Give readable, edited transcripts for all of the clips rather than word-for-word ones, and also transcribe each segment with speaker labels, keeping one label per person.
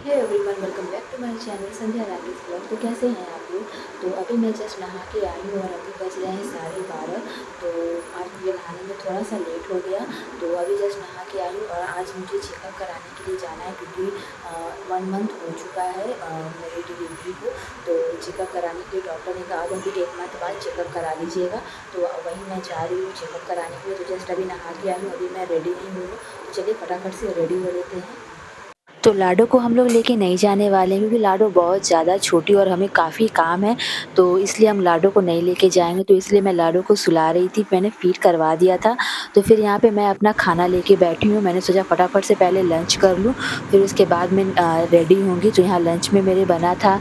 Speaker 1: Hey everyone, welcome back to my channel Sandhya Rakesh blog. तो कैसे हैं आप लोग। तो अभी मैं जस्ट नहा के आई हूँ और अभी बज रहे हैं 12:30। तो आज मुझे नहाने में थोड़ा सा लेट हो गया। तो अभी जस्ट नहा के आई हूँ और आज मुझे चेकअप कराने के लिए जाना है क्योंकि 1 मंथ हो चुका है मेरी डिलीवरी को। तो चेकअप कराने के लिए डॉक्टर ने कहा कि 1 मंथ बाद चेकअप करा लीजिएगा। तो वही मैं जा रही हूँ चेकअप कराने के लिए। तो जस्ट अभी नहा के आई हूँ, अभी मैं रेडी नहीं हुई हूँ। तो चलिए फटाफट से रेडी हो लेते हैं। तो लाडो को हम लोग लेके नहीं जाने वाले हैं क्योंकि लाडो बहुत ज़्यादा छोटी और हमें काफ़ी काम है, तो इसलिए हम लाडो को नहीं लेके जाएँगे। तो इसलिए मैं लाडो को सुला रही थी, मैंने फ़ीड करवा दिया था। तो फिर यहाँ पे मैं अपना खाना लेके बैठी हूँ, मैंने सोचा फटाफट से पहले लंच कर लूँ, फिर उसके बाद मैं रेडी होंगी। तो यहाँ लंच में मेरे बना था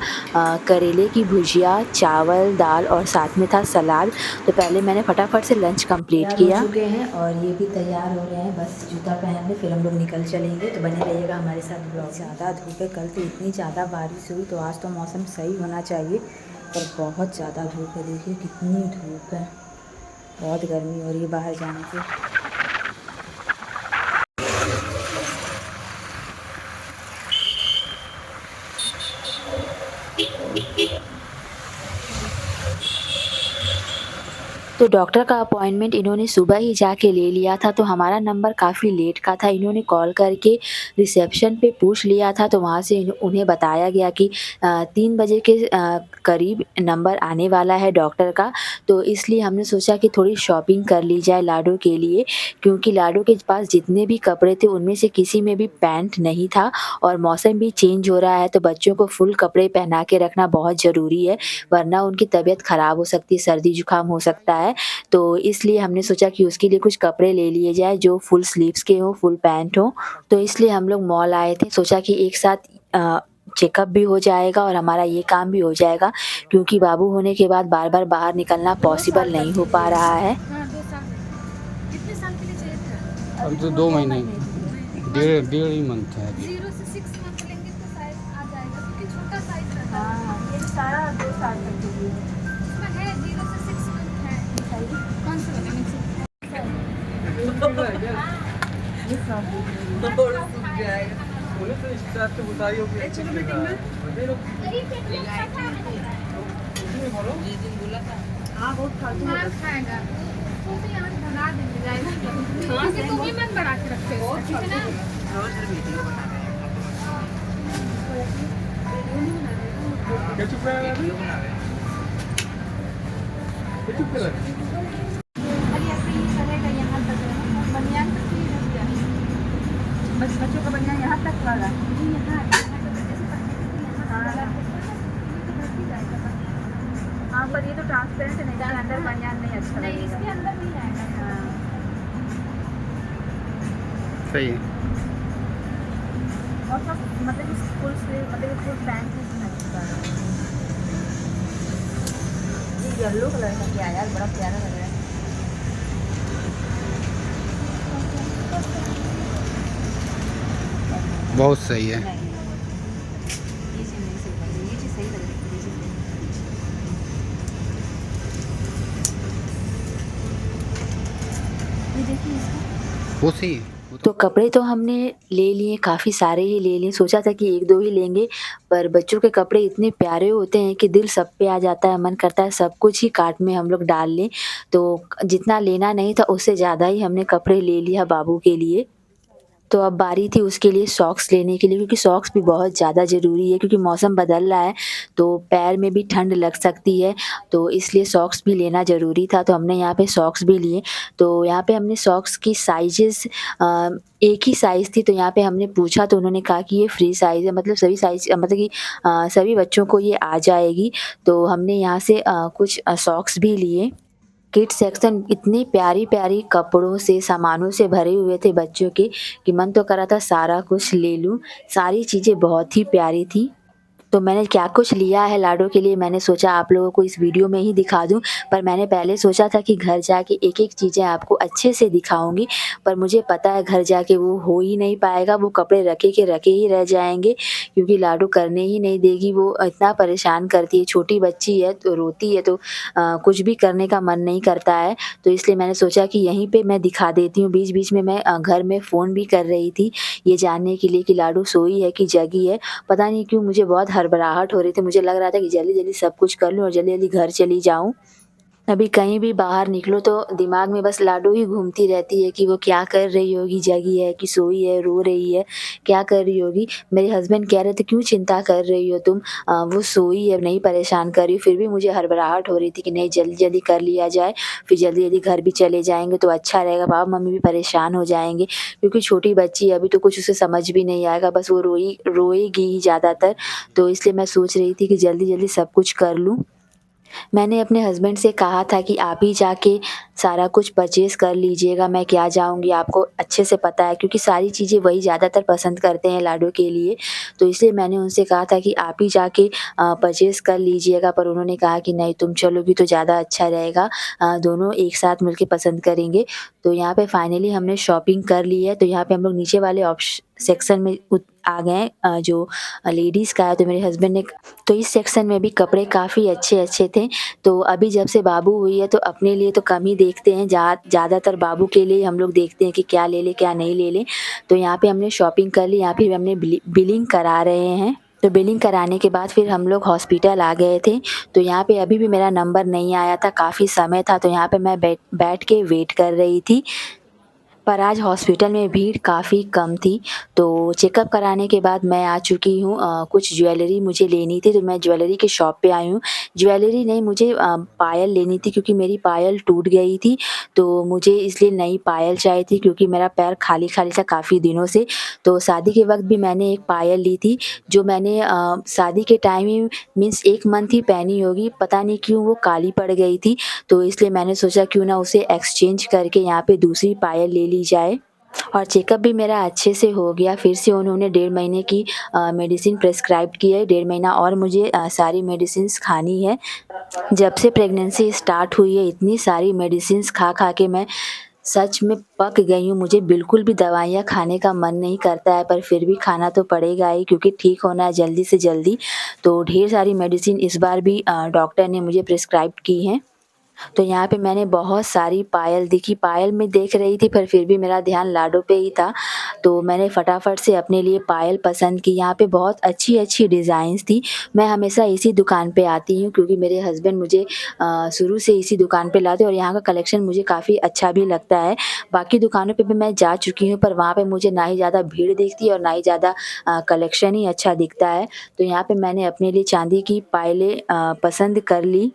Speaker 1: करेले की भुजिया, चावल, दाल और साथ में था सलाद। तो पहले मैंने फटाफट से लंच कंप्लीट किया। हो चुके हैं और ये भी तैयार हो रहे हैं, बस जूता पहन ले फिर हम लोग निकल चलेंगे। तो बने रहिएगा हमारे साथ ब्लॉग। ज़्यादा धूप है, कल तो इतनी ज़्यादा बारिश हुई, तो आज तो मौसम सही होना चाहिए, पर बहुत ज़्यादा धूप है। देखिए कितनी धूप है, बहुत गर्मी हो रही है बाहर जाने से। तो डॉक्टर का अपॉइंटमेंट इन्होंने सुबह ही जाके ले लिया था, तो हमारा नंबर काफ़ी लेट का था। इन्होंने कॉल करके रिसेप्शन पे पूछ लिया था, तो वहाँ से उन्हें बताया गया कि 3 बजे के करीब नंबर आने वाला है डॉक्टर का। तो इसलिए हमने सोचा कि थोड़ी शॉपिंग कर ली जाए लाडो के लिए, क्योंकि लाडो के पास जितने भी कपड़े थे उनमें से किसी में भी पैंट नहीं था और मौसम भी चेंज हो रहा है, तो बच्चों को फुल कपड़े पहना के रखना बहुत ज़रूरी है, वरना उनकी तबीयत ख़राब हो सकती है, सर्दी जुकाम हो सकता है। तो इसलिए हमने सोचा कि उसके लिए कुछ कपड़े ले लिए जाए जो फुल स्लीव्स के हों, फुल पैंट हो। तो इसलिए हम लोग मॉल आए थे, सोचा कि एक साथ चेकअप भी हो जाएगा और हमारा ये काम भी हो जाएगा, क्योंकि बाबू होने के बाद बार-बार बाहर निकलना पॉसिबल नहीं हो पा रहा है।
Speaker 2: हाँ, 2 साल। कितने साल के लिए चाहिए था?
Speaker 3: अभी तो 2 महीने, डेढ़ डेढ़ ही मंथ है अभी।
Speaker 2: 0 से 6 मंथ लेंगे तो साइज आ जाएगा, क्योंकि छोटा साइज रहता है।
Speaker 1: हाँ, ये सारा 2 साल तक के लिए
Speaker 2: इसमें है 0 से 6 मंथ है।
Speaker 1: है।
Speaker 2: कौन सा वाला में से?
Speaker 3: चलो मीटिंग में
Speaker 1: हाँ, बहुत फालतू
Speaker 2: हाँ, खाएगा। तो उसे यहाँ से भगा देंगे जाएगा। क्योंकि तुम ही मन बढ़ा के रखे हो, ठीक है ना?
Speaker 3: क्या चुप रहा है अभी? क्या चुप कर रहा है?
Speaker 2: अरे ऐसे ही रहेगा यहाँ तक है ना, बनियान तक ही रह गया।
Speaker 1: बस बच्चों का बनियान यहाँ तक वाला।
Speaker 2: नहीं, यहाँ जैसे पहले थे यहाँ से लगा के ये तो बढ़ ही जाएगा बनियान।
Speaker 1: हाँ, पर ये तो ट्रांसपेरेंट है, नहीं इसके अंदर बनियान नहीं अच्छा
Speaker 2: नहीं,
Speaker 1: लगेगा।
Speaker 2: इसके अंदर नहीं आएगा।
Speaker 1: हाँ।
Speaker 3: सही है।
Speaker 1: और सब मतलब कि फुल स्लीव, मतलब कि फुल पैंट में इसमें अच्छा है। ये येलो कलर का क्या है यार, बड़ा प्यारा लग रहा है।
Speaker 3: बहुत सही है।
Speaker 1: नहीं, ये चीज़ नहीं सही लग रही, ये चीज़ सही लग रही है, ये चीज़ ये देखिए इसका।
Speaker 3: वो सही है।
Speaker 1: तो कपड़े तो हमने ले लिए, काफ़ी सारे ही ले लिए, सोचा था कि 1-2 ही लेंगे, पर बच्चों के कपड़े इतने प्यारे होते हैं कि दिल सब पे आ जाता है, मन करता है सब कुछ ही कार्ट में हम लोग डाल लें। तो जितना लेना नहीं था उससे ज़्यादा ही हमने कपड़े ले लिया बाबू के लिए। तो अब बारी थी उसके लिए सॉक्स लेने के लिए, क्योंकि सॉक्स भी बहुत ज़्यादा ज़रूरी है, क्योंकि मौसम बदल रहा है, तो पैर में भी ठंड लग सकती है, तो इसलिए सॉक्स भी लेना ज़रूरी था। तो हमने यहाँ पे सॉक्स भी लिए। तो यहाँ पे हमने सॉक्स की साइज़ेज़ एक ही साइज़ थी, तो यहाँ पे हमने पूछा तो उन्होंने कहा कि ये फ्री साइज़ है, मतलब सभी साइज़ मतलब कि सभी बच्चों को ये आ जाएगी। तो हमने यहाँ से कुछ सॉक्स भी लिए। किड्स सेक्शन इतनी प्यारी-प्यारी कपड़ों से, सामानों से भरे हुए थे बच्चों के, कि मन तो कर रहा था सारा कुछ ले लूँ। सारी चीज़ें बहुत ही प्यारी थी। तो मैंने क्या कुछ लिया है लाडो के लिए मैंने सोचा आप लोगों को इस वीडियो में ही दिखा दूँ। पर मैंने पहले सोचा था कि घर जाके एक-एक चीज़ें आपको अच्छे से दिखाऊँगी, पर मुझे पता है घर जाके वो हो ही नहीं पाएगा, वो कपड़े रखे के रखे ही रह जाएँगे क्योंकि लाडो करने ही नहीं देगी, वो इतना परेशान करती है, छोटी बच्ची है तो रोती है तो कुछ भी करने का मन नहीं करता है। तो इसलिए मैंने सोचा कि यहीं पे मैं दिखा देती हूँ, बीच-बीच में मैं घर में फ़ोन भी कर रही थी, ये जानने के लिए कि लाडो सोई है कि जगी है। पता नहीं क्यों मुझे बहुत हड़बड़ाहट हो रही थी, मुझे लग रहा था कि जल्दी-जल्दी सब कुछ कर लूँ और जल्दी-जल्दी घर चली जाऊँ। अभी कहीं भी बाहर निकलो तो दिमाग में बस लाडो ही घूमती रहती है कि वो क्या कर रही होगी, जगी है कि सोई है, रो रही है, क्या कर रही होगी। मेरे हस्बैंड कह रहे थे क्यों चिंता कर रही हो तुम? वो सोई है, नहीं परेशान कर रही हो। फिर भी मुझे हड़बड़ाहट हो रही थी कि नहीं जल्दी-जल्दी कर लिया जाए, फिर जल्दी-जल्दी घर भी चले जाएँगे तो अच्छा रहेगा, पापा-मम्मी भी परेशान हो जाएँगे क्योंकि छोटी बच्ची है अभी तो कुछ उसे समझ भी नहीं आएगा, बस वो रोएगी ही ज़्यादातर। तो इसलिए मैं सोच रही थी कि जल्दी-जल्दी सब कुछ कर लूँ। मैंने अपने हस्बैंड से कहा था कि आप ही जाके सारा कुछ परचेज़ कर लीजिएगा, मैं क्या जाऊँगी, आपको अच्छे से पता है क्योंकि सारी चीज़ें वही ज़्यादातर पसंद करते हैं लाडो के लिए। तो इसलिए मैंने उनसे कहा था कि आप ही जाके परचेज़ कर लीजिएगा, पर उन्होंने कहा कि नहीं तुम चलोगी तो ज़्यादा अच्छा रहेगा, दोनों एक साथ मिलके पसंद करेंगे। तो यहाँ पे फाइनली हमने शॉपिंग कर ली है, तो यहाँ पे हम लोग नीचे वाले सेक्शन में आ गए जो लेडीज़ का है, तो मेरे हस्बैंड ने तो इस सेक्शन में भी कपड़े काफ़ी अच्छे-अच्छे थे। तो अभी जब से बाबू हुई है तो अपने लिए तो कम ही देखते हैं, ज़्यादातर बाबू के लिए हम लोग देखते हैं कि क्या ले लें, क्या नहीं ले लें। तो यहाँ पे हमने शॉपिंग कर ली, यहाँ पे हमने बिलिंग करा रहे हैं। तो बिलिंग कराने के बाद फिर हम लोग हॉस्पिटल आ गए थे। तो यहाँ पे अभी भी मेरा नंबर नहीं आया था, काफ़ी समय था, तो यहाँ पे मैं बैठ के वेट कर रही थी। पर आज हॉस्पिटल में भीड़ काफ़ी कम थी, तो चेकअप कराने के बाद मैं आ चुकी हूँ। कुछ ज्वेलरी मुझे लेनी थी, तो मैं ज्वेलरी की शॉप पे आई हूँ। ज्वेलरी नहीं मुझे पायल लेनी थी क्योंकि मेरी पायल टूट गई थी, तो मुझे इसलिए नई पायल चाहिए थी क्योंकि मेरा पैर खाली-खाली था काफ़ी दिनों से। तो शादी के वक़्त भी मैंने एक पायल ली थी, जो मैंने शादी के टाइम ही मीन्स 1 मंथ ही पहनी होगी, पता नहीं क्यों वो काली पड़ गई थी। तो इसलिए मैंने सोचा क्यों ना उसे एक्सचेंज करके यहाँ पे दूसरी पायल ले ली जाए। और चेकअप भी मेरा अच्छे से हो गया, फिर से उन्होंने 1.5 महीने की मेडिसिन प्रिस्क्राइब की है, 1.5 महीना और मुझे सारी मेडिसिन्स खानी है। जब से प्रेगनेंसी स्टार्ट हुई है इतनी सारी मेडिसिन्स खा-खा के मैं सच में पक गई हूँ, मुझे बिल्कुल भी दवाइयाँ खाने का मन नहीं करता है, पर फिर भी खाना तो पड़ेगा ही क्योंकि ठीक होना है जल्दी से जल्दी। तो ढेर सारी मेडिसिन इस बार भी डॉक्टर ने मुझे प्रिस्क्राइब की हैं। तो यहाँ पे मैंने बहुत सारी पायल देखी, पायल मैं देख रही थी पर फिर भी मेरा ध्यान लाडो पे ही था, तो मैंने फटाफट से अपने लिए पायल पसंद की। यहाँ पे बहुत अच्छी-अच्छी डिज़ाइन्स थी। मैं हमेशा इसी दुकान पे आती हूँ क्योंकि मेरे हस्बैंड मुझे शुरू से इसी दुकान पे लाते हैं और यहाँ का कलेक्शन मुझे काफ़ी अच्छा भी लगता है। बाकी दुकानों पे भी मैं जा चुकी हूँ पर वहाँ पे मुझे ना ही ज़्यादा भीड़ दिखती है और ना ही ज़्यादा कलेक्शन ही अच्छा दिखता है। तो यहाँ पे मैंने अपने लिए चाँदी की पायलें पसंद कर ली।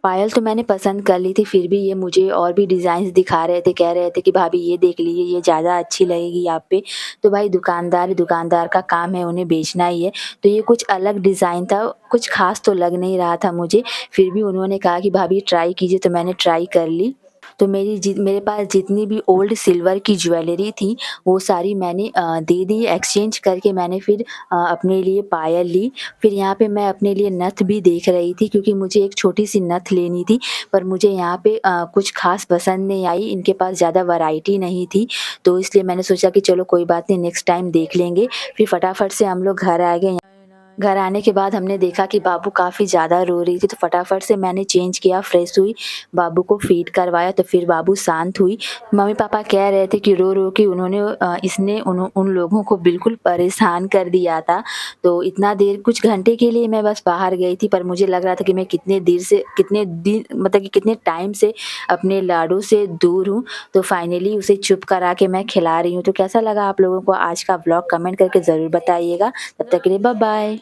Speaker 1: पायल तो मैंने पसंद कर ली थी, फिर भी ये मुझे और भी डिज़ाइन्स दिखा रहे थे, कह रहे थे कि भाभी ये देख लीजिए, ये ज़्यादा अच्छी लगेगी आप पे। तो भाई दुकानदार का काम है, उन्हें बेचना ही है। तो ये कुछ अलग डिज़ाइन था, कुछ ख़ास तो लग नहीं रहा था मुझे, फिर भी उन्होंने कहा कि भाभी ट्राई कीजिए, तो मैंने ट्राई कर ली। तो मेरे पास जितनी भी ओल्ड सिल्वर की ज्वेलरी थी, वो सारी मैंने दे दी, एक्सचेंज करके मैंने फिर अपने लिए पायल ली। फिर यहाँ पे मैं अपने लिए नथ भी देख रही थी क्योंकि मुझे एक छोटी-सी नथ लेनी थी, पर मुझे यहाँ पे कुछ ख़ास पसंद नहीं आई, इनके पास ज़्यादा वैरायटी नहीं थी, तो इसलिए मैंने सोचा कि चलो कोई बात नहीं नेक्स्ट टाइम देख लेंगे। फिर फटाफट से हम लोग घर आ गए। घर आने के बाद हमने देखा कि बाबू काफ़ी ज़्यादा रो रही थी, तो फटाफट से मैंने चेंज किया, फ्रेश हुई, बाबू को फ़ीड करवाया तो फिर बाबू शांत हुई। मम्मी-पापा कह रहे थे कि रो-रो के इसने उन लोगों को बिल्कुल परेशान कर दिया था। तो इतना देर कुछ घंटे के लिए मैं बस बाहर गई थी, पर मुझे लग रहा था कि मैं कितने दिन मतलब कि कितने टाइम से अपने लाडो से दूर हूँ। तो फाइनली उसे चुप करा के मैं खिला रही हूँ। तो कैसा लगा आप लोगों को आज का व्लॉग कमेंट करके ज़रूर बताइएगा। तब तक के लिए बाय-बाय।